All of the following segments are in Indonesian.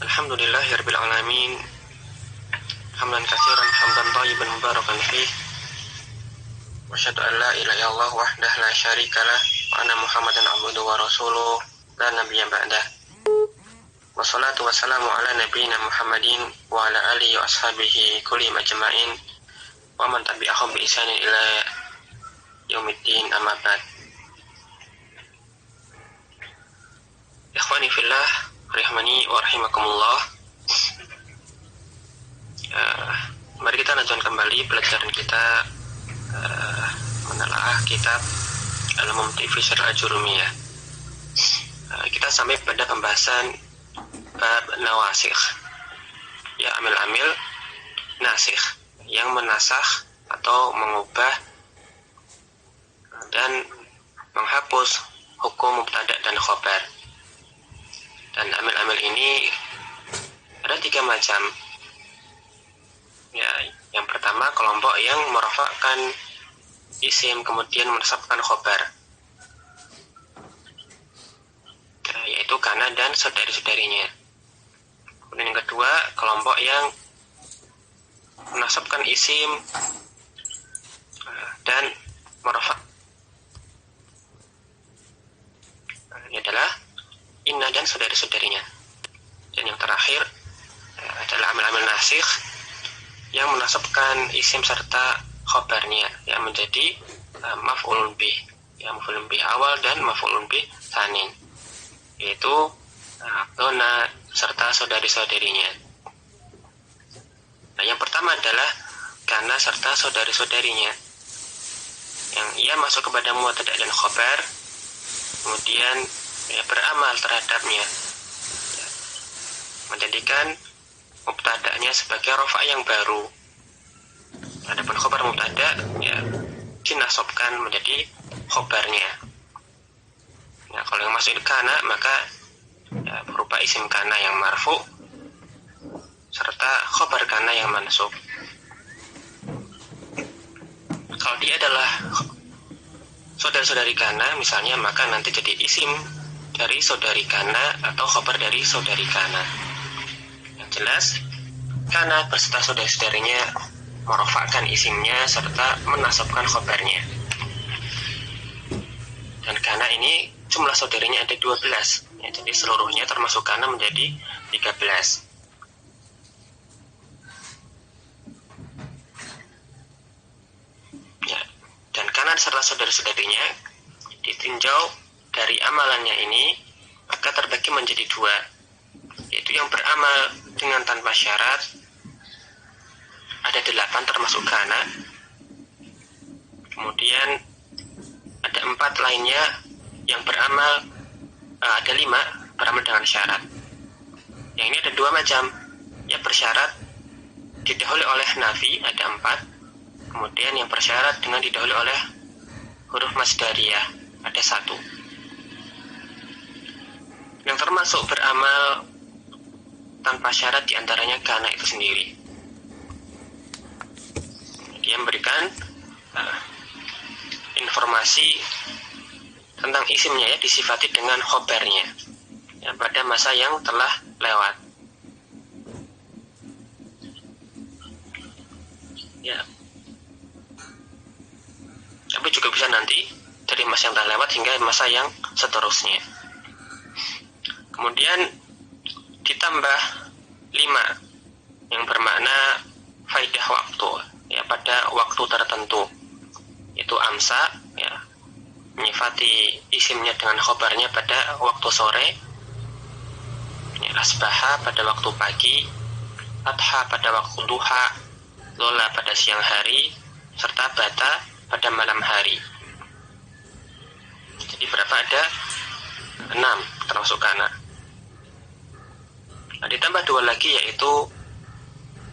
Alhamdulillahirabbil alamin. Hamdan katsiran hamdan thayyiban mubarakan fih. Wa asyhadu an la ilaha illallah wahdahu la syarikalah wa anna Muhammadan abduhu wa rasuluh la nabiyya ba'dah. Wassalatu wassalamu ala nabiyyina Muhammadin wa ala alihi wa ashabihi kullihim ajma'in wa man tabi'ahum bi ihsanin ila yaumiddin, amma ba'd. Ikhwani fillah, rahimani wa rahimakumullah. Mari kita lanjutkan kembali pelajaran kita menelaah kitab Al-Mumti' fi Syarh Al-Ajurumiyah. Kita sampai pada pembahasan bab nawasikh, ya amil-amil nasikh yang menasakh atau mengubah dan menghapus hukum mubtada dan khobar. Dan amil-amil ini ada 3 macam. Ya, yang pertama kelompok yang merafa'kan isim kemudian menasabkan khobar, yaitu kana dan saudari-saudarinya. Kemudian yang kedua kelompok yang menasabkan isim dan merafa'. Ini adalah inna dan saudari-saudarinya. Dan yang terakhir adalah amil-amil nasikh yang menasabkan isim serta khobarnya yang menjadi maf'ulun bih, ya maf'ulun bih awal dan maf'ulun bih tsanin, yaitu dona serta saudari-saudarinya. Nah, yang pertama adalah kana serta saudari-saudarinya yang ia masuk kepada mubtada dan khobar, kemudian beramal terhadapnya, ya, menjadikan mubtada'nya sebagai rafa' yang baru. Adapun khobar mubtada' ya dinasobkan menjadi khobarnya. Nah, kalau yang masuk kana maka ya, berupa isim kana yang marfu serta khobar kana yang mansub. Kalau dia adalah saudari-saudari kana misalnya, maka nanti jadi isim dari saudari kana atau khobar dari saudari kana. Yang jelas kana beserta saudari-saudarinya merofakkan isimnya serta menasabkan khobarnya. Dan kana ini jumlah saudarinya ada 12, ya, jadi seluruhnya termasuk kana menjadi 13. Ya, dan kana serta saudari-saudarinya ditinjau dari amalannya ini maka terbagi menjadi 2, yaitu yang beramal dengan tanpa syarat ada 8 termasuk kana, kemudian ada 4 lainnya yang beramal ada 5 beramal dengan syarat. Yang ini ada 2 macam, yang bersyarat didahului oleh nafi ada 4, kemudian yang bersyarat dengan didahului oleh huruf masdariyah ada 1. Yang termasuk beramal tanpa syarat diantaranya kana itu sendiri. Dia memberikan informasi tentang isimnya, ya, disifati dengan khobarnya, ya, pada masa yang telah lewat. Ya. Tapi juga bisa nanti dari masa yang telah lewat hingga masa yang seterusnya. Kemudian ditambah 5 yang bermakna faidah waktu, ya, pada waktu tertentu, yaitu amsa, ya, menyifati isimnya dengan khobarnya pada waktu sore, ya, asbaha pada waktu pagi, adha pada waktu duha, lola pada siang hari, serta bata pada malam hari. Jadi berapa? Ada 6 termasuk kana. Nah, ditambah 2 lagi yaitu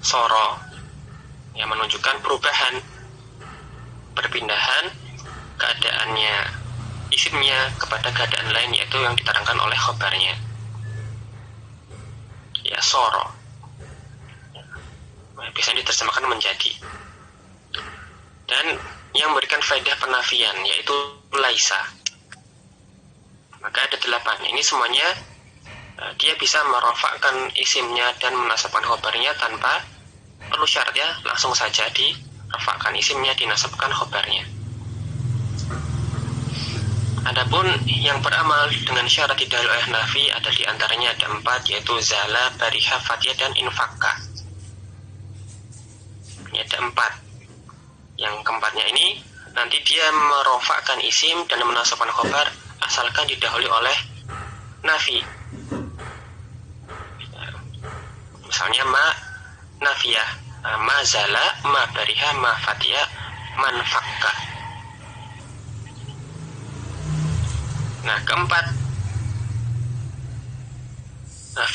soro, yang menunjukkan perubahan, perpindahan keadaannya isimnya kepada keadaan lain, yaitu yang diterangkan oleh khobarnya, ya soro, biasanya diterjemahkan menjadi. Dan yang memberikan faedah penafian yaitu laisa, maka ada 8. Ini semuanya dia bisa merofakkan isimnya dan menasabkan khobarnya tanpa perlu syarat, ya, langsung saja dirofakkan isimnya, dinasabkan khobarnya. Adapun yang beramal dengan syarat didahului oleh nafi ada diantaranya ada 4, yaitu zala, bariha, fatiyah, dan infakka. Ini ada 4. Yang keempatnya ini nanti dia merofakkan isim dan menasabkan khobar asalkan didahului oleh nafi. Misalnya ma nafiyah, ma zala, ma bariha, ma fatiyah, man fakka. Nah, keempat,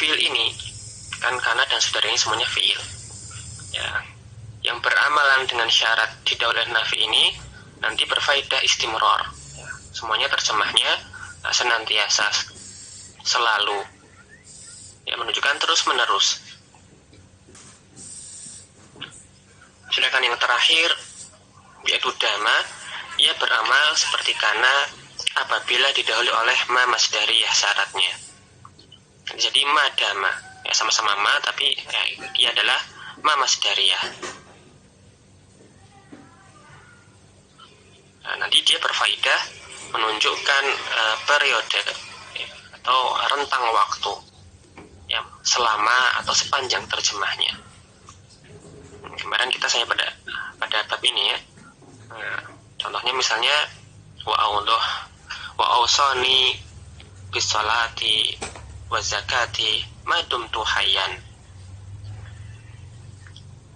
fiil ini kan kana dan saudaranya semuanya fiil, ya, yang beramalan dengan syarat didahului oleh nafi ini nanti berfaedah istimror, ya. Semuanya terjemahnya senantiasa, selalu, ya, menunjukkan terus menerus. Sedangkan yang terakhir yaitu dama, ia beramal seperti kana apabila didahului oleh ma masdariyah syaratnya. Jadi ma dama, ya, sama-sama ma tapi ia adalah ma masdariyah. Nah, nanti dia berfaedah menunjukkan periode, ya, atau rentang waktu, ya, selama atau sepanjang terjemahnya. Kemarin kita saya pada bab ini, ya. Nah, contohnya misalnya wa ausani bis salati wa zakati ma dumtu hayyan,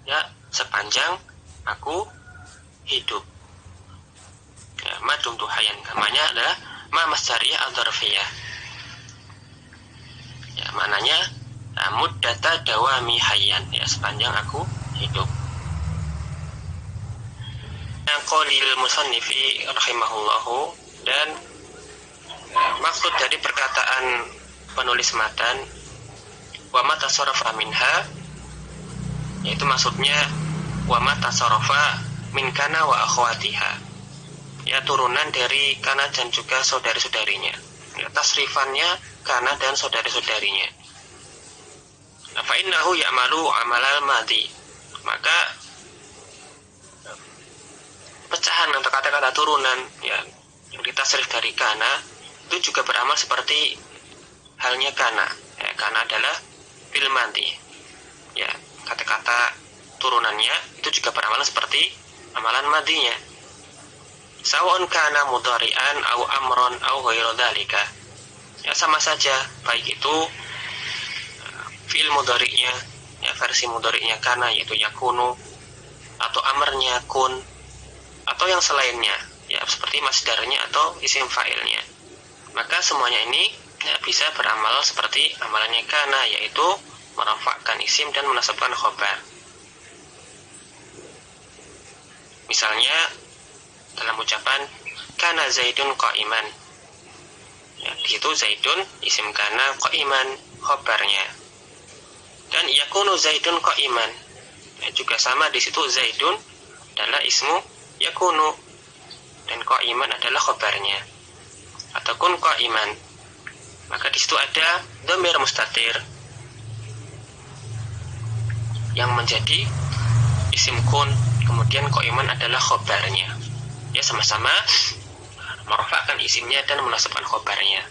ya, sepanjang aku hidup, ya, ma dumtu hayyan namanya adalah ma masdariyah adzarfiyah, ya, maknanya muddata dawami hayyan, ya, sepanjang aku hidup. Qaulil musannifi rahimahullahu, dan maksud dari perkataan penulis matan wa ma tasarrafa minha, yaitu maksudnya wa ma tasarrafa min kana wa akhwatiha, ya, turunan dari kana dan juga saudari-saudarinya, ya, tasrifannya kana dan saudari-saudarinya. Fa innahu ya'malu amalal madhi, maka pecahan atau kata-kata turunan, ya, yang ditasrif dari kana itu juga beramal seperti halnya kana, ya, kana adalah fil madhi, ya, kata-kata turunannya itu juga beramal seperti amalan madhinya. Sawa'un kana mudhari'an au amron au ghairu dzalika, ya, sama saja baik itu fi'il mudhari'nya, ya, versi mudhari'nya kana yaitu yakunu, atau amarnya kun, atau yang selainnya, ya, seperti masdarnya atau isim fa'ilnya. Maka semuanya ini, ya, bisa beramal seperti amalannya kana, yaitu merafakkan isim dan menasabkan khobar. Misalnya dalam ucapan kana zaidun qa'iman, ya, di situ zaidun isim kana, qa'iman khobarnya. Dan yakunu zaidun qa'iman, ya, juga sama, di situ zaidun adalah ismu yakunu dan qa'iman adalah khobarnya, ataupun qa'iman, maka di situ ada dhamir mustatir yang menjadi isim kun, kemudian qa'iman adalah khobarnya, ya, sama-sama merofakkan isimnya dan menasabkan khobarnya.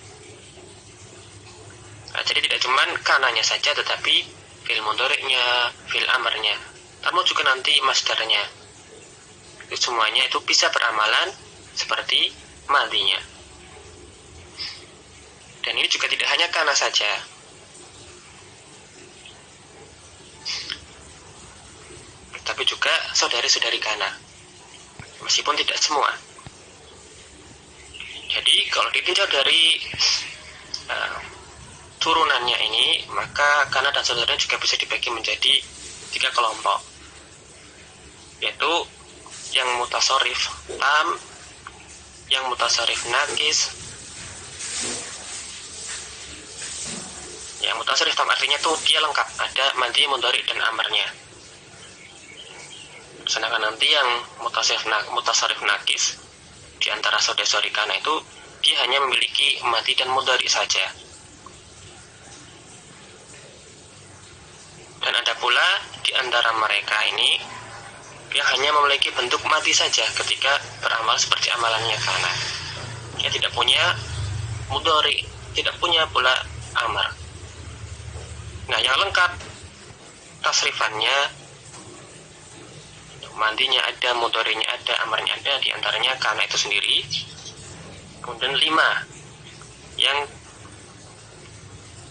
Nah, jadi tidak cuma kananya saja, tetapi fil mudhari'nya, fil amarnya, termasuk juga nanti masdarnya. Itu semuanya itu bisa beramalan seperti madhinya. Dan ini juga tidak hanya kana saja, tapi juga saudari-saudari kana, meskipun tidak semua. Jadi kalau ditinjau dari turunannya ini, maka kana dan saudaranya juga bisa dibagi menjadi 3 kelompok, yaitu yang mutasarrif tam, yang mutasarrif nakis. Yang mutasarrif tam artinya tuh dia lengkap, ada madhi, mudhari, dan amarnya. Sedangkan nanti yang mutasarrif nakis di antara saudari-saudari kana itu dia hanya memiliki madhi dan mudhari saja. pula di antara mereka ini yang hanya memiliki bentuk mati saja ketika beramal seperti amalannya kana. Dia tidak punya mudhari, tidak punya pula amar. Nah, yang lengkap tasrifannya, mandinya ada, mudharinya ada, amarnya ada, di antaranya kana itu sendiri. Kemudian 5 yang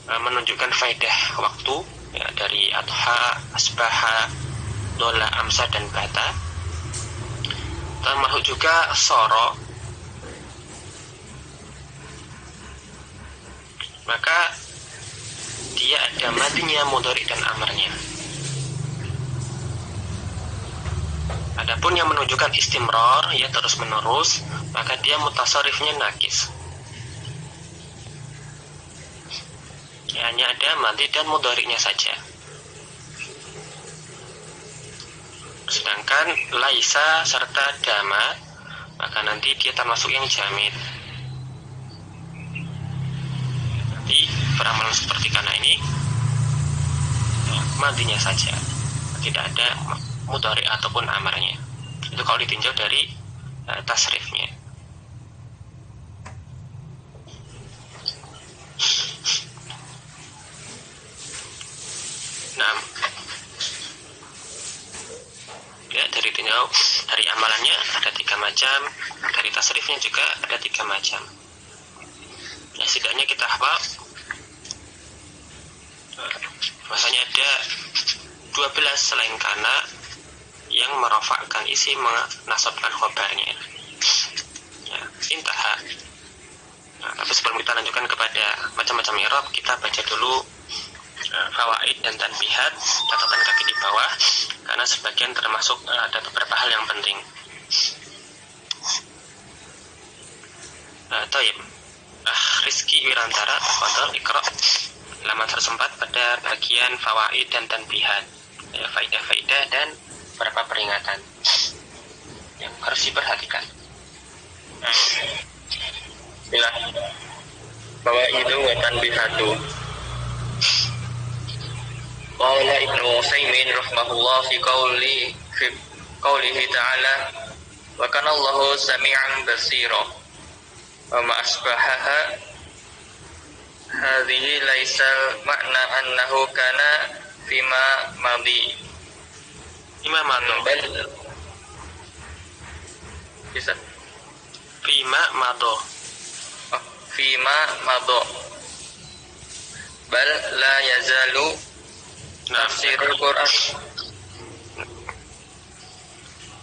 menunjukkan faedah waktu, ya, dari adha, asbaha, dola, amsa, dan bata. Termasuk juga soro. Maka dia ada madinya, mudhari, dan amarnya. Adapun yang menunjukkan istimrar, ya terus menerus, maka dia mutasarrifnya nakis. Ya, hanya ada madi dan mudhari'nya saja. Sedangkan laisa serta dama, maka nanti dia termasuk yang jamid. Nanti peramalan seperti kana ini madinya saja, tidak ada mudhari ataupun amarnya. Itu kalau ditinjau dari tasrifnya. Nah, ya, dari tinjau dari amalannya ada 3 macam, dari tasrifnya juga ada 3 macam. Ya, setidaknya kita hafal bahasanya ada 12 selain kana yang merofakkan isi, menasabkan khobarnya. Ya, intaha. Nah, tapi sebelum kita lanjutkan kepada macam-macam i'rab, kita baca dulu fawaid dan tanbihat, catatan kaki di bawah, karena sebagian termasuk ada beberapa hal yang penting. Taib. Rizky Wirantara, tafadhol iqra halaman 104 pada bagian fawaid dan tanbihat, faidah-faidah dan beberapa peringatan yang harus diperhatikan. Bismillah. Fawaidu wa tanbihatu. Qala Ibnu Utsaimin rahimahullah fi qaulihi ta'ala wa kana Allahu sami'an basira wa ma asbahaha hadhihi laisa makna annahu kana fima madhi Imam Mado bisa Fima Mado fima madho bal la yazalu tafsirul Quran.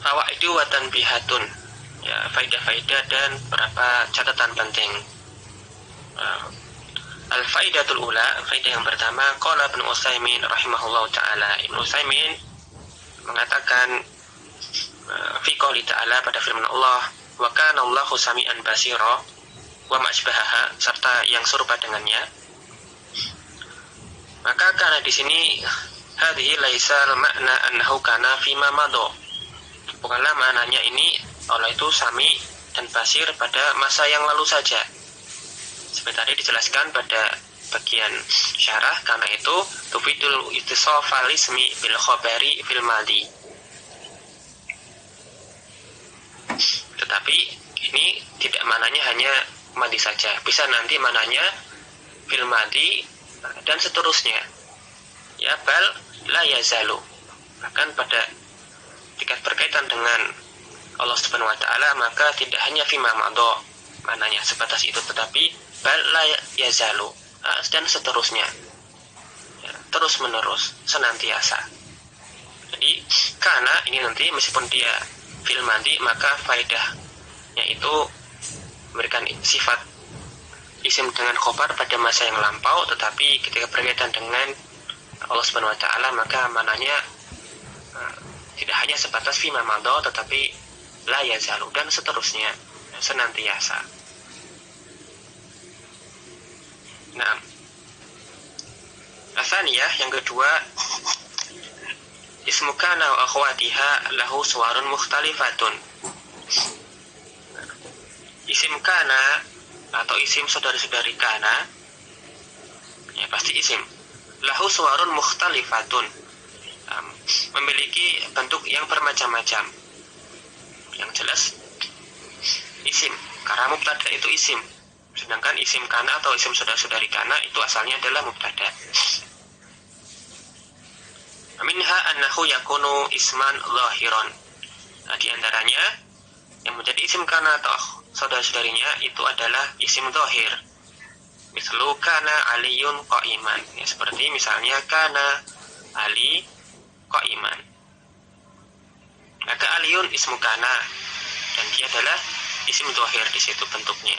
Fawaidu wa tanbihatun, ya, faidah-faidah dan beberapa catatan penting. Al-faidatul ula, faidah yang pertama, qala Ibnu Utsaimin rahimahullahu taala. Ibnu Utsaimin mengatakan fi qouli ta'ala, pada firman Allah, wa kana Allahu sami'an basira wa ma asbahaha, serta yang serupa dengannya. Maka karena di sini hadhihi laisal makna annahu kana fima madho, bukanlah maknanya ini Allah itu sami dan basir pada masa yang lalu saja. Seperti tadi dijelaskan pada bagian syarah, karena itu tufidul ittisafal ismi bil khabari fil madi. Tetapi ini tidak maknanya hanya madi saja, bisa nanti maknanya fil madi dan seterusnya. Ya, bal la yazalu, bahkan pada jika berkaitan dengan Allah Subhanahu wa taala, maka tidak hanya fima madho maknanya sebatas itu, tetapi bal la yazalu, dan seterusnya, ya, terus menerus, senantiasa. Jadi karena ini nanti meskipun dia fil madi, maka faedahnya itu memberikan sifat isim dengan khobar pada masa yang lampau, tetapi ketika berkaitan dengan Allah Subhanahu wa taala, maka mananya tidak hanya sebatas fima madho, tetapi la yazalu dan seterusnya, senantiasa. Nah, asaniyah yang kedua, ismu kana wa akhwatiha lahu suwarun mukhtalifatun. Isim kana atau isim saudari-saudari kana, ya pasti isim, lahu suwarun mukhtalifatun, memiliki bentuk yang bermacam-macam. Yang jelas isim, karena mubtada itu isim, sedangkan isim kana atau isim saudara-saudari kana itu asalnya adalah mubtada. Minha annahu yakunu isman zahiron. Nah, di antaranya yang menjadi isim kana atau saudara-saudarinya itu adalah isim zahir. Mislu kana aliyun qa'iman. Ya, seperti misalnya kana ali qa'iman. Maka aliyun ismu kana dan dia adalah isim zahir di situ bentuknya.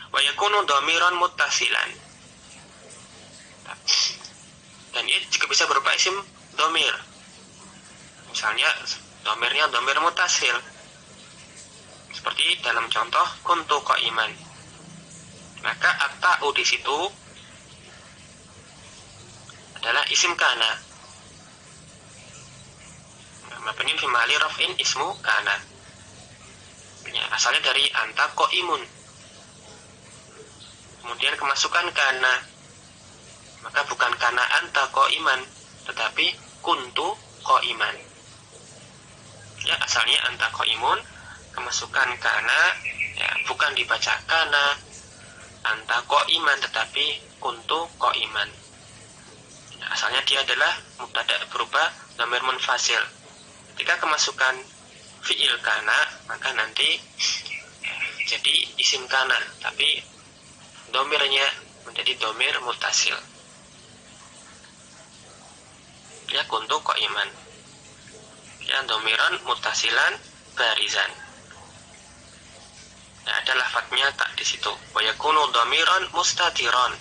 Wa yakunu dhamiran muttasilan. Dan ia juga bisa berupa isim dhamir. Misalnya dhamirnya dhamir muttasil. Seperti dalam contoh kuntu qa'iman. Maka at-ta'u di situ adalah isim kana. Mabniun fi mahalli raf'in ismu kana. Ya, asalnya dari anta qa'imun. Kemudian kemasukan kana. Maka bukan kana anta qa'iman, tetapi kuntu qa'iman. Ya, asalnya anta qa'imun, kemasukan kana, ya, bukan dibaca kana anta qa'iman, tetapi kuntu qa'iman. Ya, asalnya dia adalah mubtada berupa dhamir munfasil. Ketika kemasukan fi'il kana, maka nanti jadi isim kana, tapi dhamirnya menjadi dhamir muttasil. Ya, kuntu qa'iman. Ya, dhamiran muttasilan barizan. Nah, ada lafadznya tak di situ. Wa yakunu dhamiran mustatiran.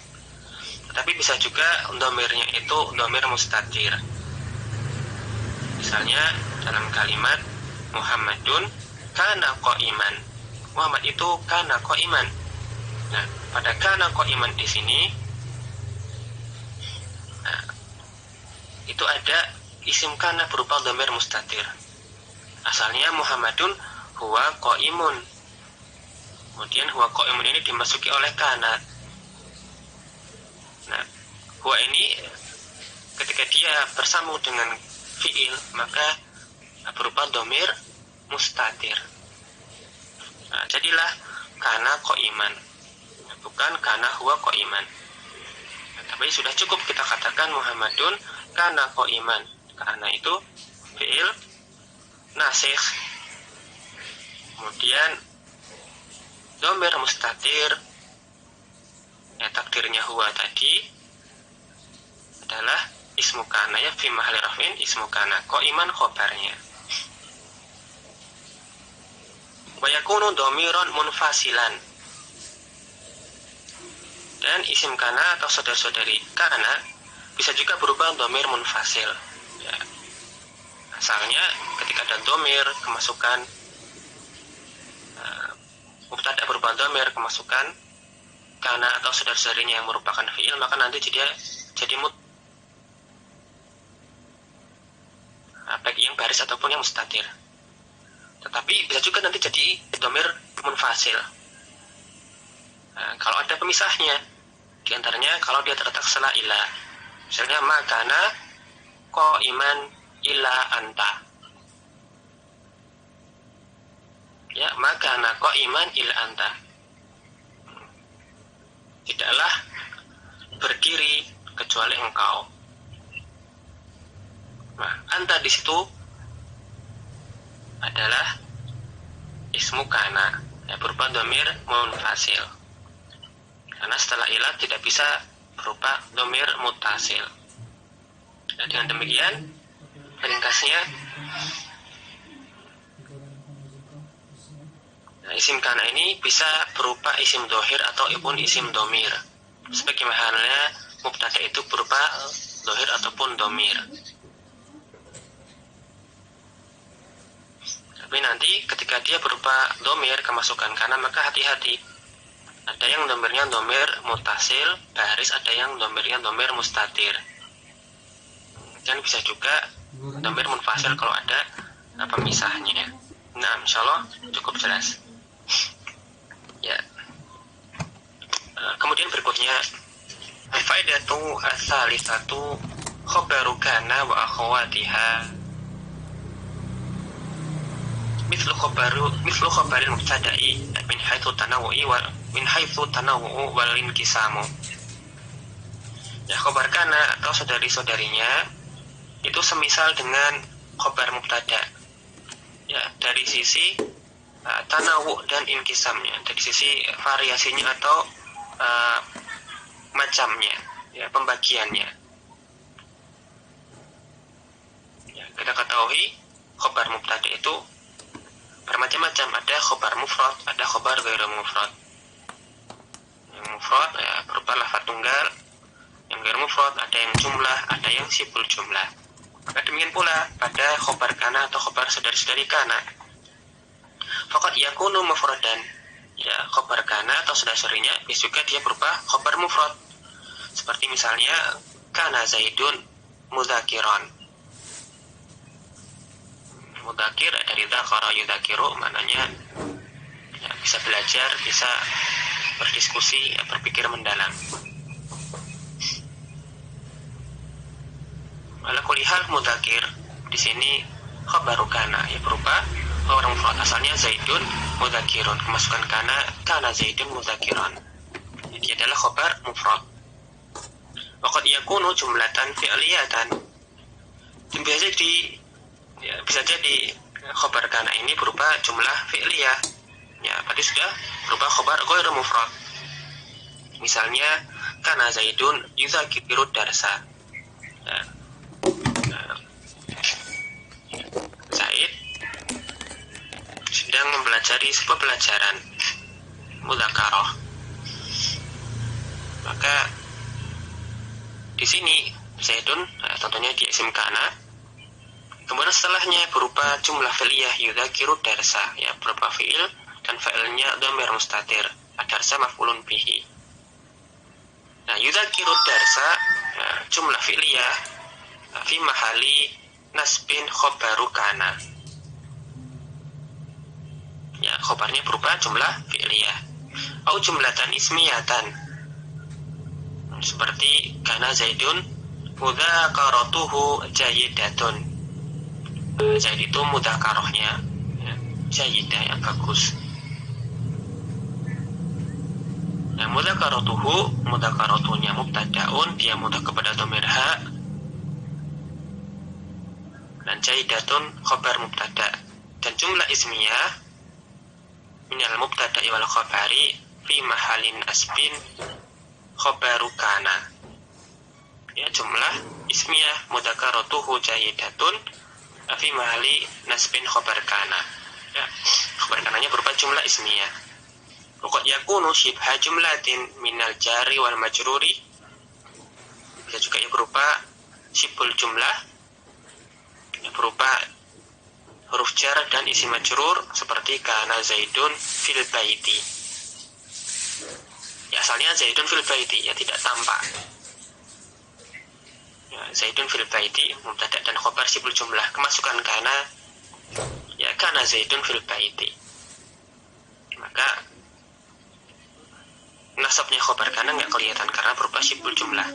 Tetapi bisa juga dhamirnya itu dhamir mustatir. Misalnya dalam kalimat Muhammadun kana qa'iman. Muhammad itu kana qa'iman. Nah, pada kana qa'iman di sini, nah, itu ada isim kana berupa dhamir mustatir. Asalnya Muhammadun huwa qa'imun. Kemudian huwa qa'imun ini dimasuki oleh kana. Nah, huwa ini ketika dia bersambung dengan fi'il, maka berupa dhamir mustatir. Nah, jadilah kana qa'iman, bukan kana huwa qa'iman. Nah, tapi sudah cukup kita katakan Muhammadun kana qa'iman, karena itu fi'il nasikh. Kemudian dhamir mustatir, ya takdirnya huwa tadi adalah ismu kana, ya fi mahalli raf'in ismu kana, qa'iman khobarnya. Wa yakunu dhamiran munfasilan. Dan isim kana atau saudara-saudari kana bisa juga berupa dhamir munfasil. Ya. Asalnya ketika ada dhamir kemasukan mubtada berupa dhamir kemasukan kana atau saudara-saudarinya yang merupakan fi'il, maka nanti jadi baik yang baris ataupun yang mustatir. Tetapi bisa juga nanti jadi dhamir munfasil. Nah, kalau ada pemisahnya, di antaranya kalau dia terletak setelah ila. Misalnya makana qa'iman illa anta. Ya, makana qa'iman illa anta. Tidaklah berdiri kecuali engkau. Nah, anta di situ adalah ismu kana, ya, berupa dhamir munfasil. Karena setelah ila tidak bisa berupa dhamir muttasil. Nah, dengan demikian ringkasnya, nah, isim kana ini bisa berupa isim dhohir ataupun isim dhamir. Sebagaimana mubtada itu berupa dhohir ataupun dhamir. Tapi nanti ketika dia berupa dhamir kemasukan kana, maka hati-hati. Ada yang dhamirnya dhamir muttasil baris, ada yang dhamirnya dhamir mustatir. Dan bisa juga dhamir munfasil kalau ada pemisahnya. Nah, insyaallah cukup jelas. Ya. Kemudian berikutnya Al-faidatu ats-tsalitsatu khabaru kana wa akhawatiha mislu khabaril mubtada'i min haitsu tanawwu wal inqisamu. Ya, khabar kana atau saudari-saudarinya itu semisal dengan khabar mubtada. Ya, dari sisi tanawwu dan inqisamnya, dari sisi variasinya atau macamnya, ya, pembagiannya. Ya, kita ketahui khabar mubtada itu bermacam-macam, ada khabar mufrad, ada khabar ghairu mufrad. Yang mufrad ya berupa lafaz tunggal, yang ghairu mufrad ada yang jumlah, ada yang sibul jumlah. Maka demikian pula pada khabar kana atau khabar saudari-saudari kana. Faqad yakunu mufradan. Ya, khabar kana atau saudari-saudarinya bisa juga dia berupa khabar mufrad. Seperti misalnya kana Zaidun mudzakiran. Mudzakir dari dzakara yudzakiru, maknanya ya, bisa belajar, bisa berdiskusi, ya, berpikir mendalam. Ala kulli hal mudzakir di sini khabaru kana, ya, berupa orang mufrad, asalnya Zaidun mudzakirun, kemasukan kana Zaidun mudzakiran. Jadi adalah khabar mufrad. Waqad yakunu jumlatan fi'liyatan. Bisa jadi khabar kana ini berupa jumlah fi'liyah. Ya, berarti sudah berupa khabar ghairu mufrad. Misalnya kana Zaidun yudzakiru darsa. Ya. Zaid sedang mempelajari sebuah pelajaran mudzakarah. Maka di sini Zaidun, tentunya di isim kana, kemudian setelahnya berupa jumlah fi'liyah yudzakiru darsa, ya, berupa fi'il dan fa'ilnya dhamir mustatir, darsa maf'ulun bihi. Nah, yudzakiru darsa, ya, jumlah fi'liyah fi mahali nasbin khabaru kana. Ya, khabarnya berupa jumlah fi'liyah. Au jumlatan ismiyatan. Seperti kana Zaidun mudzakaratuhu jayyidatun. Zaid itu mudzakarahnya, ya, jayyidah, yang bagus. Nah, mudzakaratunya mubtada'un, dia mudhaf kepada dhamir ha, dan jayyidatun khabar mubtada. Dan jumlah ismiyah minal mubtada'i wal khabari fi mahalin asbin khabaru kana. Ya, jumlah ismiyah mudzakaratuhu jayyidatun fi mahali nasbin khabar kana. Ya, khabar kananya berupa jumlah ismiyah. Waqad yakunu shibha jumlatin minal jari wal majruri. Bisa juga ya berupa sibul jumlah, ya, berupa huruf jar dan isi majrur, seperti kana Zaidun fil baiti. Ya, asalnya Zaidun fil baiti, ya, tidak tampak. Ya, Zaidun fil baiti mubtada dan khabar sibul jumlah, kemasukan kana, ya, kana Zaidun fil baiti. Maka nasabnya khabar kana nggak kelihatan karena berupa sibul jumlah.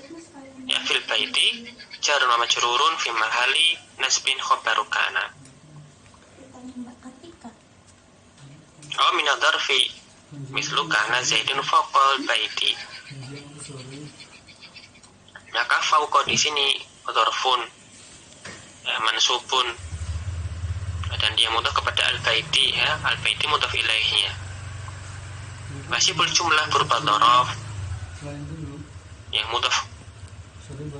Ya, fil baiti jarun wa majrurun fi mahali nasbin khabaru kana. Oh, min dzarfi mislu kana Zaidun fawqal baiti. Maka fauqa di sini dzarfun, ya, mansubun, dan dia mudhaf kepada al-baiti, ya, al-baiti mudhaf ilaihnya. Masibul jumlah berupa dzaraf yang mudhaf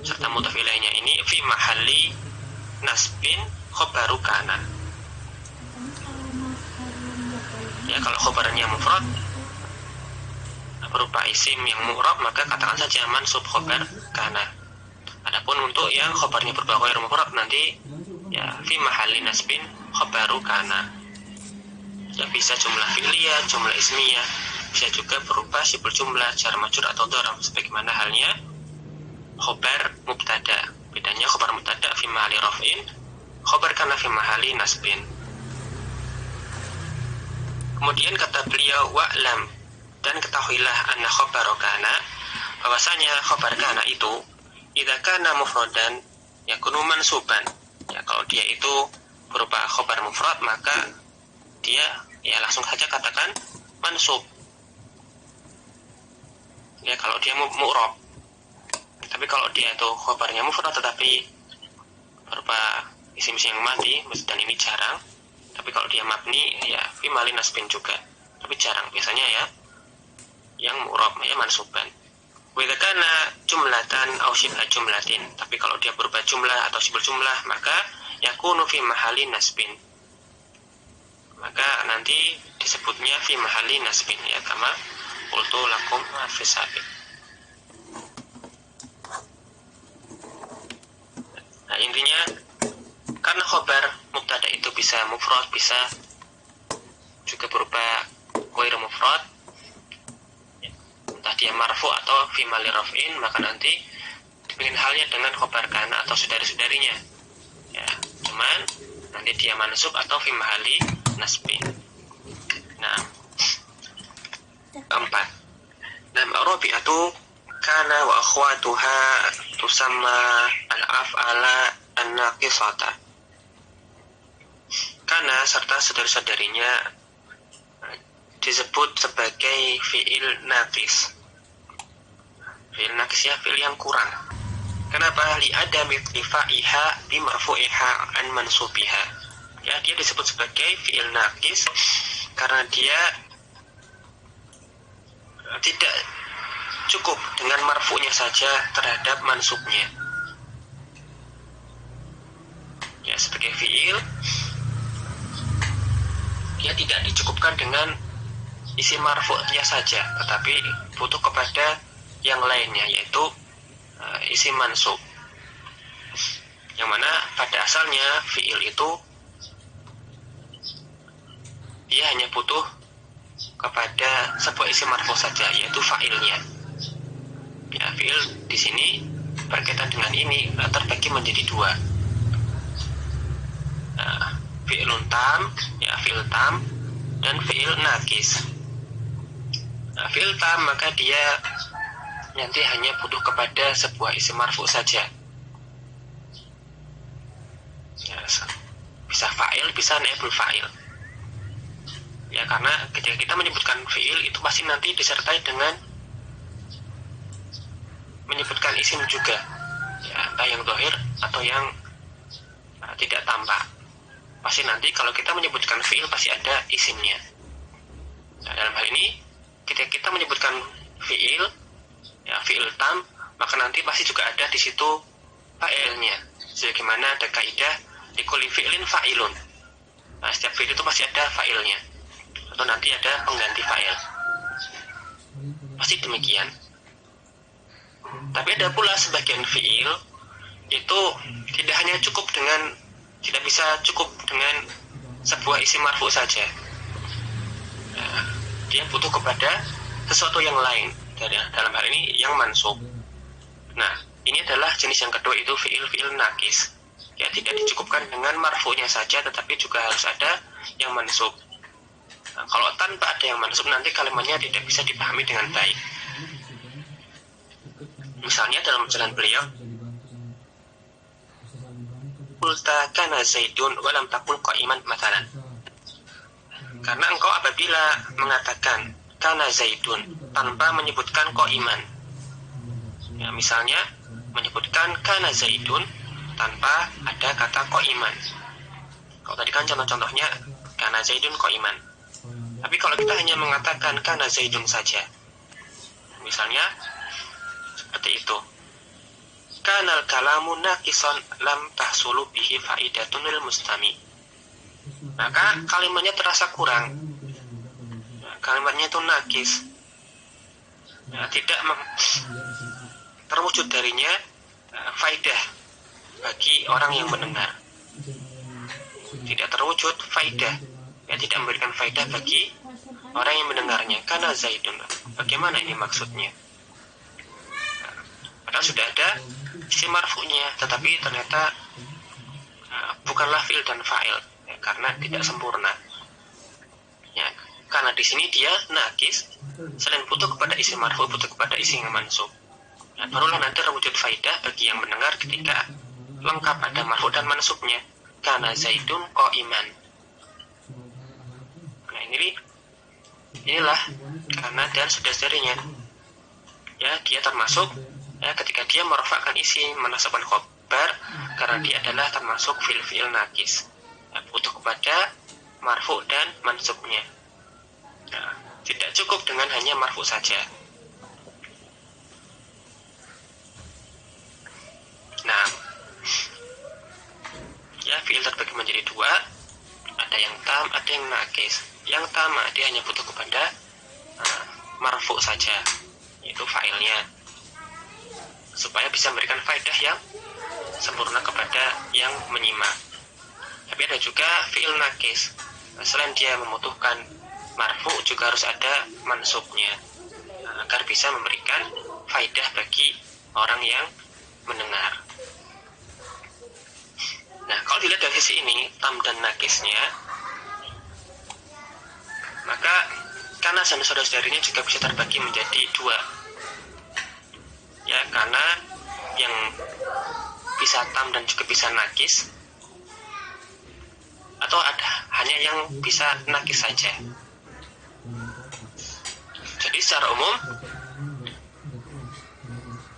serta mudhaf ilaihnya ini fi mahalli nasbin khabaru kana. Ya, kalau khabarnya mufrad berupa isim yang mu'rab, maka katakan saja mansub khabar kana. Adapun untuk yang khabarnya berupa ghairu mufrad nanti, ya, fi mahalli nasbin khabaru kana. Ya, bisa jumlah fi'liyah, jumlah ismiyah, bisa juga berupa sibul jumlah, jar majrur atau dzaraf, sebagaimana halnya khabar mubtada. Bedanya khabar mubtada fi mahalli raf'in, khabar kana fi mahalli nasbin. Kemudian kata beliau, wa'lam, dan ketahuilah anna khabar kana bahwasanya khobar kana itu idza kana mufradan yakunu mansuban. Ya, kalau dia itu berupa khobar mufrad maka dia ya langsung saja katakan mansub. Ya, kalau dia mu'rab. Tapi kalau dia itu khobarnya mufrad tetapi berupa isim-isim yang mati, dan ini jarang. Tapi kalau dia mabni ya fi mali nasbin juga. Tapi jarang, biasanya ya yang mu'rab ya mansuban. Wa idza kana jumlatan aw shibha jumlatin. Tapi kalau dia berupa jumlah atau sibul jumlah maka yakunu fi mahalli nasbin. Maka nanti disebutnya fi mahalli nasbin ya, kama qultu lakum fi sabiq. Nah, intinya karena khobar mubtada itu bisa mufrad, bisa juga berupa ghairu mufrad, entah dia marfu atau fi mali raf'in, maka nanti demikian halnya dengan khobar kana atau saudari-saudarinya. Ya, cuman nanti dia mansub atau fi mahali nasbin. Nah, keempat. Nam rabi'atu kana wa akhwatuha tusamma al-af'ala an-naqisata. Kana serta saudari-saudarinya disebut sebagai fi'il naqis. Fi'il naqis ya, fi'il yang kurang. Kenapa? Li adami irtifaiha bi marfu'iha an mansubiha. Ya, dia disebut sebagai fi'il naqis karena dia tidak cukup dengan marfu'nya saja terhadap mansubnya. Ya, sebagai fi'il dia tidak dicukupkan dengan isi marfu'nya saja, tetapi butuh kepada yang lainnya, yaitu isi mansub. Yang mana pada asalnya fi'il itu dia hanya butuh kepada sebuah isi marfu saja, yaitu fa'ilnya. Ya, fi'il di sini berkaitan dengan ini terbagi menjadi dua. Fi'ilun tam, ya fi'il tam, dan fi'il naqis. Fi'il tam maka dia nanti hanya butuh kepada sebuah isim marfu saja. Ya, bisa fa'il, bisa naibul fa'il. Ya, karena ketika kita menyebutkan fi'il itu pasti nanti disertai dengan menyebutkan isim juga. Ya, entah yang zahir atau yang tidak tampak. Pasti nanti kalau kita menyebutkan fi'il pasti ada isimnya. Nah, dalam hal ini ketika kita menyebutkan fi'il, ya fi'il tam, maka nanti pasti juga ada di situ fa'ilnya. Sebagaimana ada kaidah likulli fi'lin fa'ilun. Nah, setiap fi'il itu pasti ada fa'ilnya, atau nanti ada pengganti fa'il. Pasti demikian. Tapi ada pula sebagian fi'il itu tidak hanya cukup dengan, tidak bisa cukup dengan sebuah isim marfu saja. Nah, dia butuh kepada sesuatu yang lain. Dalam hal ini yang mansub. Nah, ini adalah jenis yang kedua, itu fi'il naqis. Ya, tidak dicukupkan dengan marfu'nya saja, tetapi juga harus ada yang mansub. Nah, kalau tanpa ada yang mansub nanti kalimatnya tidak bisa dipahami dengan baik. Misalnya dalam jalan beliau, qulta kana zaidun wa lam taqul qa'iman mathalan. Karena engkau apabila mengatakan kana zaidun tanpa menyebutkan qa'iman, ya, misalnya menyebutkan kana zaidun tanpa ada kata qa'iman. Kalau tadi kan contoh-contohnya kana zaidun qa'iman. Tapi kalau kita hanya mengatakan kana zaidun saja, misalnya seperti itu, kanal kalamu naqisan lam tahsulu bihi faidatun lil mustami. Maka kalimatnya terasa kurang. Kalimatnya itu naqis. Ya, tidak terwujud darinya faidah bagi orang yang mendengar. Tidak terwujud faidah. Ya, tidak memberikan faidah bagi orang yang mendengarnya. Kana zaidun. Bagaimana ini maksudnya? Padahal sudah ada isim marfu'nya, tetapi ternyata bukanlah fi'il dan fa'il, ya, karena tidak sempurna. Ya, karena di sini dia naqis, selain butuh kepada isim marfu, butuh kepada isim mansub. Nah, barulah nanti terwujud faidah bagi yang mendengar ketika lengkap ada marfu dan mansubnya. Kana Zaidun qa'iman. Nah, inilah karena dan saudara-saudarinya. Ya, dia termasuk ya ketika dia merafa'kan isim, menasabkan khobar, karena dia adalah termasuk fi'il nakis. Ya, butuh kepada marfu dan mansubnya. Nah, tidak cukup dengan hanya marfu saja. Nah, ya fi'il terbagi menjadi dua, ada yang tam, ada yang nakis. Yang tam dia hanya butuh kepada marfu saja, yaitu fa'ilnya, supaya bisa memberikan faedah yang sempurna kepada yang menyimak. Tapi ada juga fi'il nakis, selain dia membutuhkan marfu juga harus ada mansubnya, agar bisa memberikan faedah bagi orang yang mendengar. Nah, kalau dilihat dari sisi ini, tam dan nakisnya, maka karena saudara-saudarinya juga bisa terbagi menjadi dua. Ya, karena yang bisa tam dan juga bisa nakis, atau ada hanya yang bisa nakis saja. Jadi secara umum,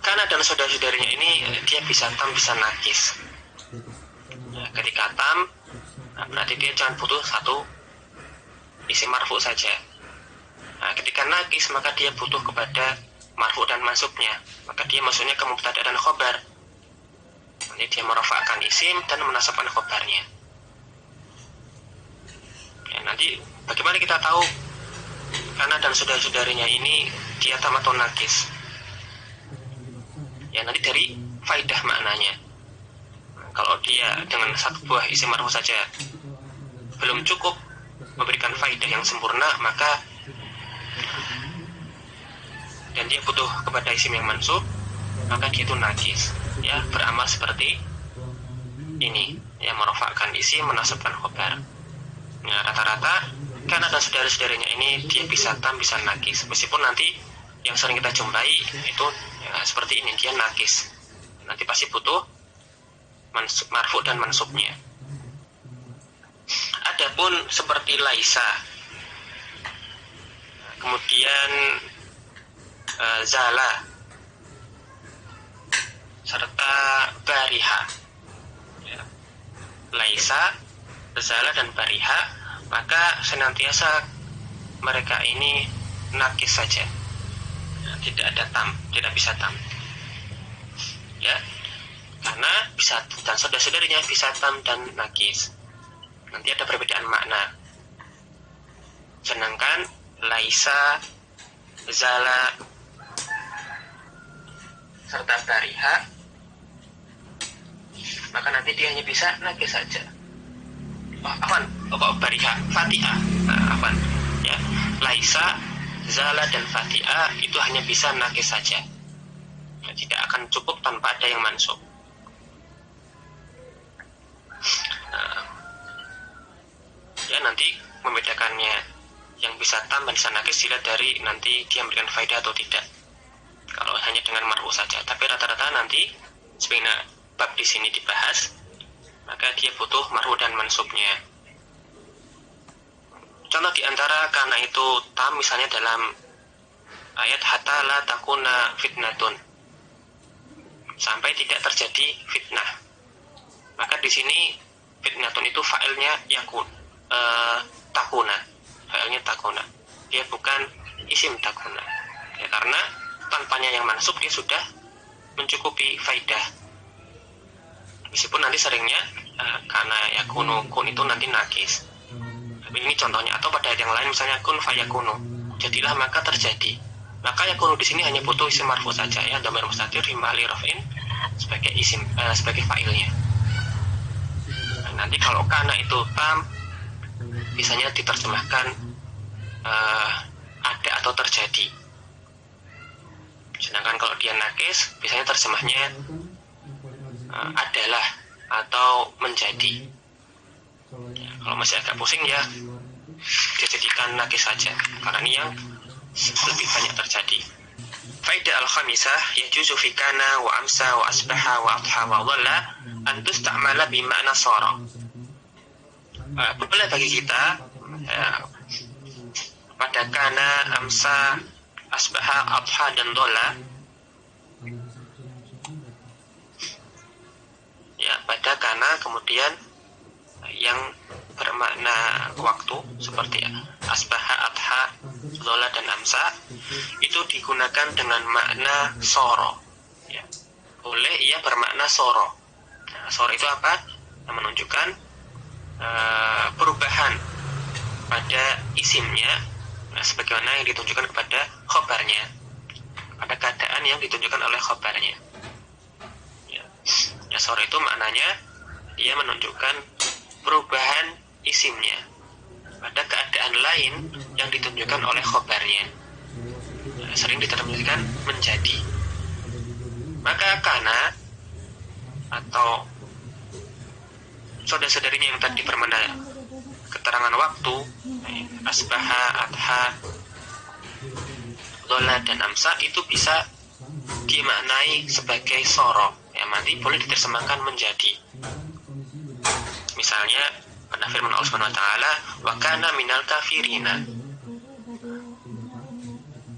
karena dan saudara-saudarinya ini dia bisa tam, bisa nakis. Ya, ketika tam, berarti dia cuma butuh satu isim marfu saja. Nah, ketika nakis maka dia butuh kepada marfu dan mansubnya, maka dia maksudnya ke mubtada dan khobar. Nanti dia merafa'kan isim dan menasabkan khobarnya. Ya, nanti bagaimana kita tahu karena dan saudara-saudarinya ini dia tam atau nakis? Ya, nanti dari faidah maknanya. Kalau dia dengan satu buah isim marfu saja belum cukup memberikan faidah yang sempurna, maka dan dia butuh kepada isim yang mansub, maka dia itu nakis. Ya, beramal seperti ini, ya, merofakkan isim, menasabkan khobar. Nah, rata-rata karena dan saudara-saudaranya ini dia bisa tam, bisa nakis. Meskipun nanti yang sering kita jumpai itu ya, seperti ini, dia nakis. Nanti pasti butuh marfu dan mansubnya. Adapun seperti laisa, kemudian zala, serta bariha, ya, laisa, zala dan bariha, maka senantiasa mereka ini nakis saja, ya, tidak ada tam, tidak bisa tam, ya, karena bisa dan saudara-saudarinya bisa tam dan nakis. Nanti ada perbedaan makna. Sedangkan laisa, zala, serta bariha, maka nanti dia hanya bisa nakis saja. Bariha, fatiha, ya, laisa, zala dan fatiha itu hanya bisa nakis saja. Ya, tidak akan cukup tanpa ada yang mansub. Ya, nanti membedakannya yang bisa tam dan bisa nakis dilihat dari nanti dia memberikan faedah atau tidak. Kalau hanya dengan marfu saja, tapi rata-rata nanti sebenarnya bab di sini dibahas, maka dia butuh marfu dan mansubnya. Contoh diantara karena itu tam misalnya dalam ayat hatta la takuna fitnatun, sampai tidak terjadi fitnah. Maka di sini fitnatun itu fa'ilnya yakun, takuna, fa'ilnya takuna. Dia bukan isim takuna. Ya, karena tanpanya yang mansub dia sudah mencukupi faidah. Meskipun nanti seringnya karena yakunu kun itu nanti nakis. Tapi ini contohnya, atau pada ayat yang lain misalnya kun fayakunu, jadilah maka terjadi. Maka yakunu di sini hanya butuh isim marfu saja, ya, dhamir mustatir fi mahali raf'in sebagai isim, sebagai fa'ilnya. Nah, nanti kalau kana itu tam biasanya diterjemahkan ada atau terjadi. Sedangkan kalau dia nakis biasanya terjemahnya adalah atau menjadi. Ya, kalau masih agak pusing ya dijadikan nakis saja, karena ini yang lebih banyak terjadi. Faedah al-khamisah yajuzu fi kana wa amsa wa asbaha wa adha wa dhalla an tusta'mala bi ma'na sara. Boleh bagi kita pada kana, amsa, asbaha, adha dan dhalla, ya pada kana kemudian yang bermakna waktu seperti asbaha, adha, dhalla dan amsa itu digunakan dengan makna soro, ya. Boleh ia bermakna soro. Nah, soro itu apa? Yang menunjukkan perubahan pada isimnya, nah, sebagaimana yang ditunjukkan kepada khobarnya, pada keadaan yang ditunjukkan oleh khobarnya, ya. Ya, soro itu maknanya ia menunjukkan perubahan isimnya pada keadaan lain yang ditunjukkan oleh khobarnya. Nah, sering diterjemahkan menjadi. Maka kana atau saudara-saudarinya yang tadi bermakna keterangan waktu, asbaha, adha, dhalla dan amsa itu bisa dimaknai sebagai soro, yang nanti boleh diterjemahkan menjadi. Misalnya pada firman Allah Subhanahu wa taala, wa kana minal kafirina,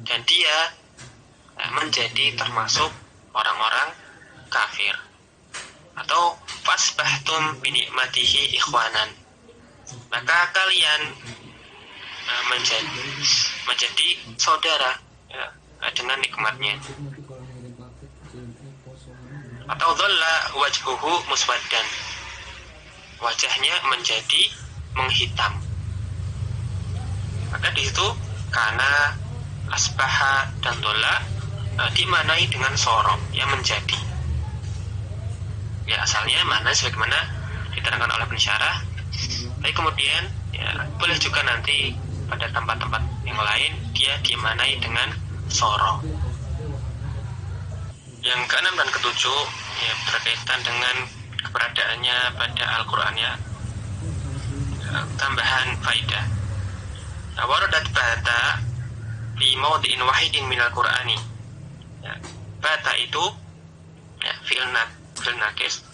dan dia menjadi termasuk orang-orang kafir. Atau fasbahtum bi ni'matihi ikhwanan, maka kalian menjadi saudara, ya, dengan nikmatnya. Atau dhalla wajhuhu muswaddan, wajahnya menjadi menghitam. Maka di situ kana, asbaha dan dhalla dimanai dengan soro, yang menjadi. Ya, asalnya mana sebagaimana diterangkan oleh pensyarah. Tapi kemudian ya, boleh juga nanti pada tempat-tempat yang lain dia dimanai dengan soro. Yang keenam dan ketujuh ya, berkaitan dengan keberadaannya pada Al-Quran, ya. Tambahan faidah. Waradat bata fi mawdi'in wahidin minal Qur'ani. Ya, bata itu ya, fi'il nakis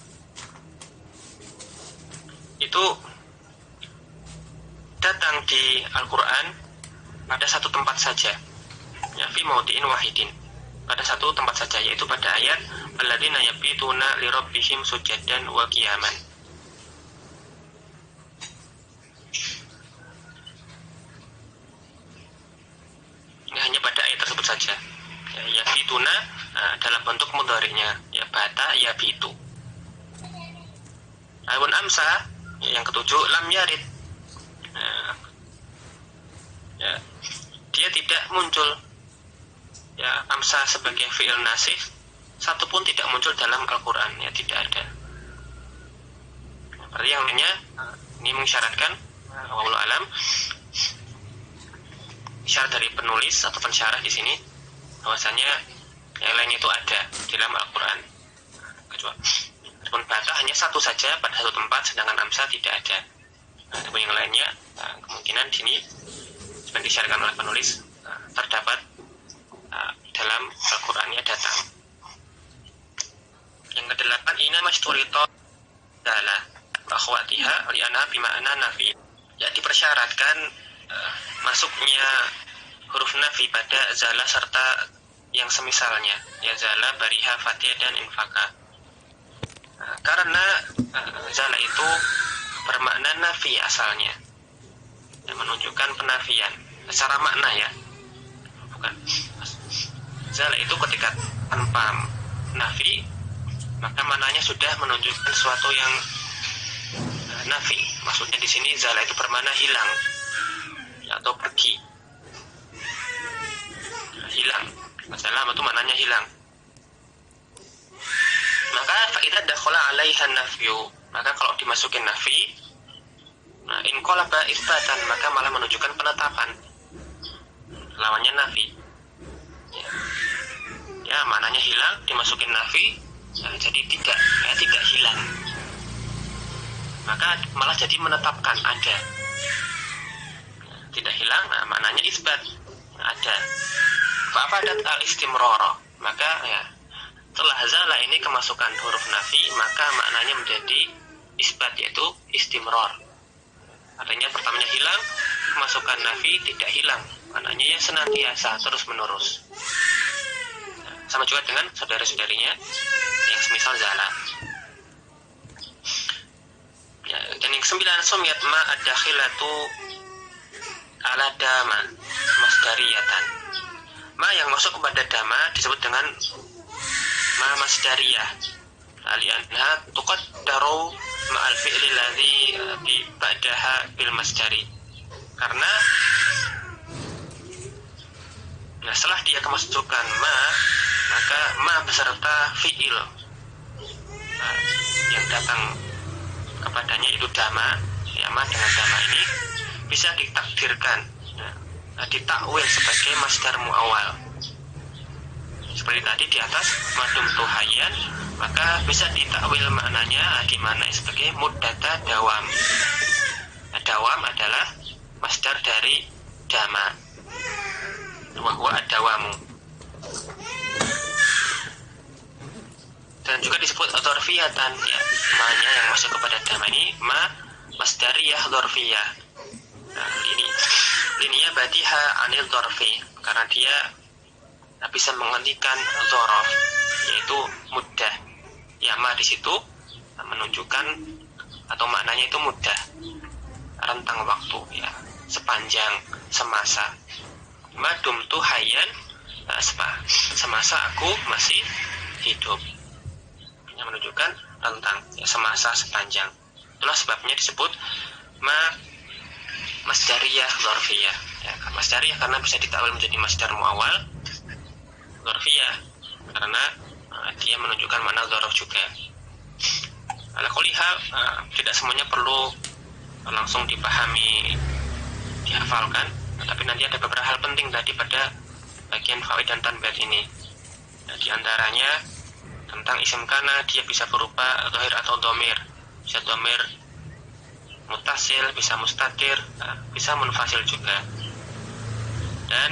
itu datang di Al-Quran pada satu tempat saja, ya, fi mawdi'in wahidin, pada satu tempat saja, yaitu pada ayat alladzina yabituna li rabbihim sujadan wa qiyaman. Ya, hanya pada ayat tersebut saja, ya, yabituna dalam bentuk mudhari'nya, ya, bata yabitu. Ayun amsa yang ketujuh lam yarid, ya, dia tidak muncul, ya, amsa sebagai fi'il nasih satupun tidak muncul dalam Al-Quran, ya, tidak ada. Berarti yang lainnya ini mengisyaratkan, wallahu alam, isyarat dari penulis atau pensyarah di sini bahwasanya yang lainnya itu ada di dalam Al-Quran, kecuali bata hanya satu saja pada satu tempat, sedangkan amsa tidak ada. Nah, yang lainnya kemungkinan di sini seperti disyaratkan oleh penulis terdapat dalam Al-Qurannya datang. Yang kedelapan, ina masturito dalah akhwatiha li'anha bima'na nafi, ya, dipersyaratkan masuknya huruf nafi pada zala serta yang semisalnya, ya, zala, bariha, fatih dan infaka. Karena zala itu bermakna nafi asalnya, yang menunjukkan penafian secara makna, ya, bukan. Zala itu ketika tanpa nafi, maka maknanya sudah menunjukkan sesuatu yang nafi. Maksudnya di sini zala itu bermakna hilang, ya, atau pergi, hilang. Masalah itu maknanya hilang. Maka fa'idah dakhala 'alaiha nafyu, maka kalau dimasukin nafi, nah, in qalaba isbatan, maka malah menunjukkan penetapan. Lawannya nafi. Ya, maknanya hilang, dimasukin nafi, ya, jadi tidak, ya, tidak hilang. Maka malah jadi menetapkan ada. Tidak hilang, nah, maknanya isbat, ada. fa'afadat al-istimrara, maka ya setelah zala ini kemasukan huruf nafi, maka maknanya menjadi isbat, yaitu istimrar. Artinya pertamanya hilang, kemasukan nafi tidak hilang, maknanya yang senantiasa terus menerus. Nah, sama juga dengan saudara-saudarinya yang semisal zala. Ya, dan yang kesembilan, sumiyat ma ad-dakhilatu ala dama masdariyatan. Ma yang masuk kepada dama disebut dengan ma masdariyah. Alianha tuqaddaru ma'al fi'li alladhi ba'daha bil masdari. Karena setelah dia kemasukan ma, maka ma beserta fi'il yang datang kepadanya itu dama, ya, ma dengan dama ini bisa ditakdirkan, ditakwil sebagai masdar muawwal. Seperti tadi di atas, madum tuhayan, maka bisa ditakwil maknanya dimaknai sebagai muddata dawam. Dawam adalah masdar dari dama, wa huwa ad-dawamu. Dan juga disebut dzarfiyatan, ya, ma-nya yang masuk kepada dama ini ma masdariyah dzarfiyah. Nah, ini linia batiha anil dzarfi, karena dia bisa menghentikan dzaraf, yaitu mudah. Ya, ma di situ menunjukkan atau maknanya itu mudah, rentang waktu, ya, sepanjang, semasa. Madum tu hayyan, semasa aku masih hidup, yang menunjukkan rentang, ya, semasa, sepanjang. Itulah sebabnya disebut ma masdariyah dzarfiyah, ya, masdariyah karena bisa ditakwil menjadi masdar muawwal, dzarfiyah karena dia menunjukkan makna dzaraf juga. Ala kulli hal, tidak semuanya perlu langsung dipahami, dihafalkan, tapi nanti ada beberapa hal penting tadi pada bagian fawaid dan tanbih ini. Nah, di antaranya tentang isim kana, dia bisa berupa dhahir atau dhamir, bisa dhamir mutasil, bisa mustatir, bisa munfasil juga. Dan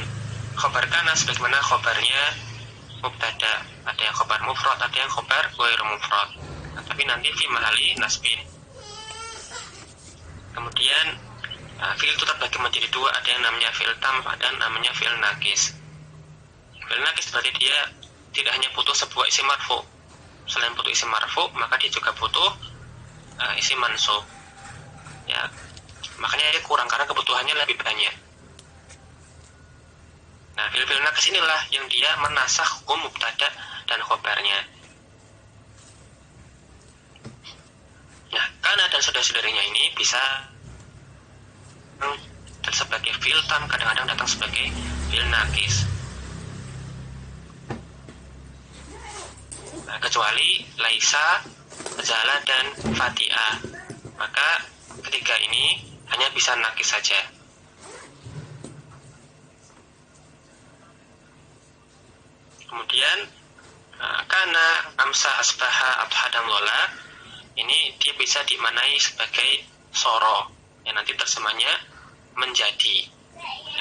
khobar kana sebagaimana khobarnya mubtada, ada yang khobar mufrad, ada yang khobar ghair mufrad, tapi nanti fi mahali nasbin. Kemudian fi'il itu terbagi menjadi dua, ada yang namanya fi'il tam, ada yang namanya fi'il nakis. Fi'il nakis berarti dia tidak hanya butuh sebuah isim marfu, selain butuh isim marfu, maka dia juga butuh isim mansub, ya, makanya dia kurang karena kebutuhannya lebih banyak. Nah, fi'il nakis inilah yang dia menasakh hukum mubtada dan khobarnya. Nah, kana dan saudara-saudarinya ini bisa sebagai fi'il tam, kadang-kadang datang sebagai fi'il nakis. Nah, kecuali laisa, zala dan fatiha, maka ketiga ini hanya bisa nakis saja. Kemudian kana, amsa, asbaha, adha dan lola, ini dia bisa dimaknai sebagai soro, yang nanti terjemahnya menjadi,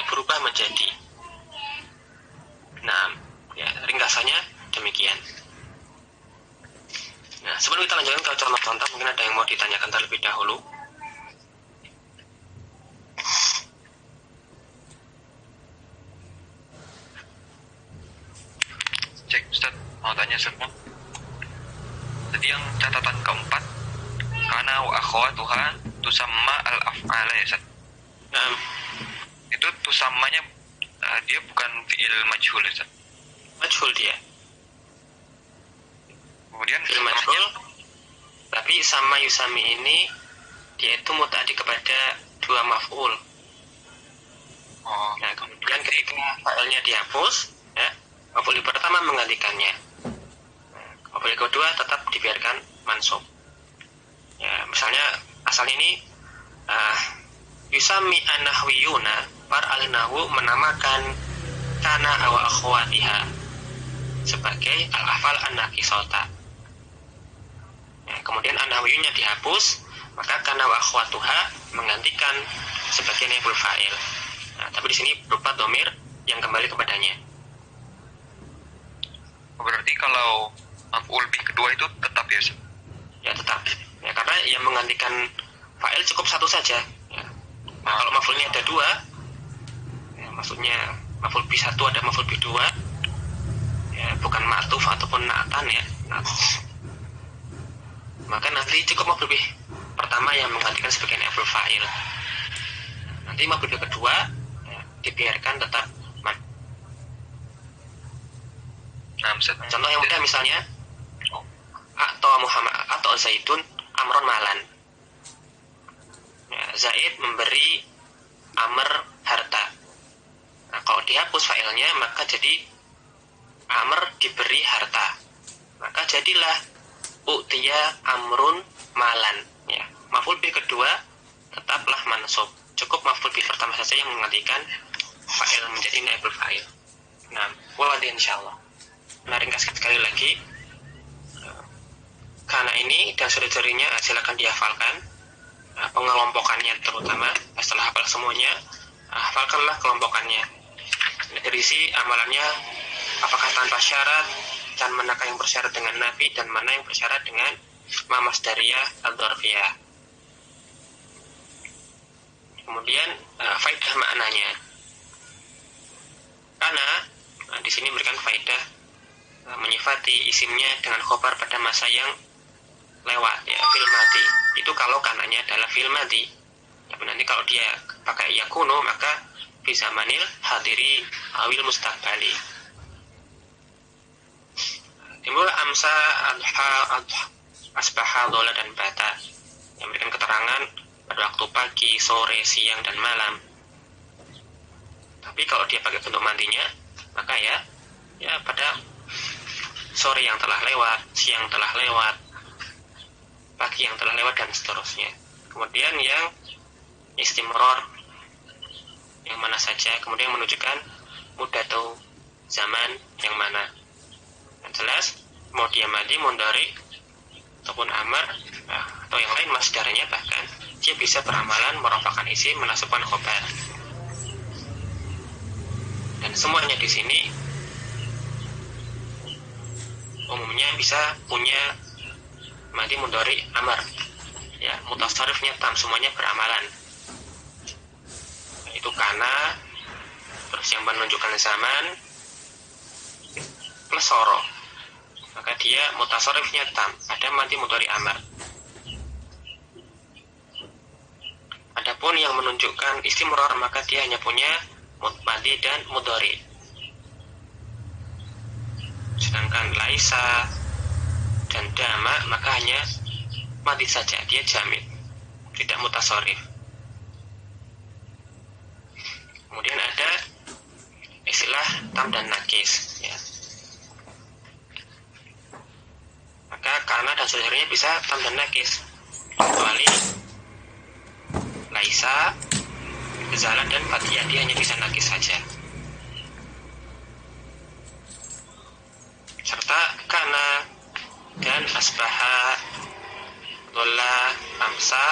berubah menjadi. Nah, ya, ringkasannya demikian. Nah, sebelum kita lanjutkan ke contoh-contoh, mungkin ada yang mau ditanyakan terlebih dahulu. Cek, Ustaz, mau tanya semua. Jadi yang catatan keempat, kana wa akhwatuha tusamma al-af'ala, ya, Ustaz. Nah, itu tusammanya dia bukan fi'il majhul, ya, Ustaz. majhul dia. Kemudian Fi'il majhul, tapi sama yusami ini dia itu muta'addi kepada dua maf'ul. Nah, kemudian ketika fa'ilnya dihapus, ya, maf'ul pertama menggantikannya. Maf'ul kedua tetap dibiarkan mansub. Ya, misalnya asalnya ini yusami an-nahwiyuna, para ahli nahwu menamakan kana wa akhwatiha sebagai al-afal an-naqisata. Ya, kemudian an-nahwiyunya dihapus, maka kana wa akhwatuha menggantikan sebagai naibul fa'il. Nah, tapi di sini berupa dhamir yang kembali kepadanya. berarti kalau maf'ul bih kedua itu tetap ya Ustaz? Ya tetap. Ya, karena yang menggantikan fa'il cukup satu saja. Ya. Nah kalau maf'ulnya ada dua, ya, maksudnya maf'ul bih satu ada maf'ul bih dua, ya, bukan ma'tuf ataupun na'tan ya. Maka nanti cukup maf'ul bih pertama yang menggantikan sebagai naibul fa'il. Nanti maf'ul bih kedua ya, dibiarkan tetap. Contoh yang mudah misalnya atau Muhammad atau Zaidun amron malan. Ya, Zaid memberi Amr harta. Nah, kalau dihapus failnya maka jadi Amr diberi harta. Maka jadilah u'tiya amrun malan. Ya, maf'ul bih kedua tetaplah mansub. Cukup maf'ul bih pertama saja yang menggantikan fa'il menjadi naibul fa'il. Nah, waladhi insyaallah. Nah, ringkaskan sekali lagi. Karena ini dan saudara-saudarinya silakan dihafalkan. Pengelompokannya terutama. Setelah hafal semuanya, hafalkanlah kelompokannya. Berisi amalannya apakah tanpa syarat, dan manakah yang bersyarat dengan nafi, dan mana yang bersyarat dengan ma masdariyah al-dzarfiyah. Kemudian faedah maknanya. Karena di sini memberikan faedah menyifati isimnya dengan khobar pada masa yang lewat, ya, fil madhi. Itu kalau kananya adalah fil madhi. Tapi nanti kalau dia pakai yakunu maka bisa manil hadiri awil mustaqbali. Timbul amsa adha asbaha dhola dan bata yang memberikan keterangan pada waktu pagi, sore, siang dan malam. Tapi kalau dia pakai bentuk mantinya maka ya pada sore yang telah lewat, siang telah lewat, pagi yang telah lewat dan seterusnya. Kemudian yang istimror yang mana saja, kemudian menunjukkan mudatu zaman yang mana. Dan jelas mau dia madi, mundari ataupun amar atau yang lain masdarnya, bahkan dia bisa beramalan merupakan isim, menasabkan khobar. Dan semuanya di sini umumnya bisa punya madi mudhari amar, ya, mutasarrifnya tam, semuanya beramalan. Itu karena terus yang menunjukkan zaman plus soro, maka dia mutasarrifnya tam, ada madi mudhari amar. Adapun yang menunjukkan istimrar maka dia hanya punya madi dan mudhari. Sedangkan laisa dan dama maka hanya mati saja, dia jamid, tidak mutasarrif. Kemudian ada istilah tam dan nakis, ya. Maka karena dan saudaranya bisa tam dan nakis, kecuali laisa, zalan dan fathiyah, dia hanya bisa nakis saja. Serta kana dan asbaha, dhola, amsa,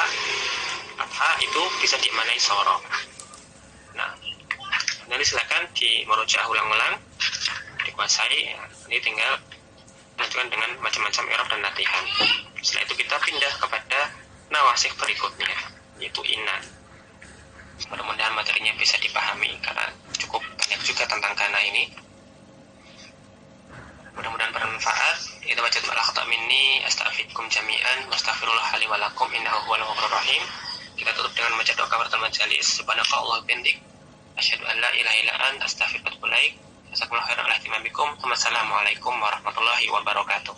adha itu bisa dimaknai soro. Nah, nanti silakan di murojaah ulang-ulang, dikuasai. Ini tinggal menentukan dengan macam-macam i'rab dan latihan. Setelah itu kita pindah kepada nawasikh berikutnya, yaitu inna. Mudah-mudahan materinya bisa dipahami karena cukup banyak juga tentang kana ini. Mudah-mudahan bermanfaat. Itu wajib al-khata' minni, astaghfirukum jami'an, wastaghfirullah li wa lakum innahu huwal ghafurur rahim. Kita tutup dengan membaca doa kafaratul majalis. Subhanakallahumma wa bihamdik, asyhadu an la ilaha illa anta, astaghfiruka wa atubu ilaik. Jazakumullahu khairan ala ihtimamikum. Wassalamualaikum warahmatullahi wabarakatuh.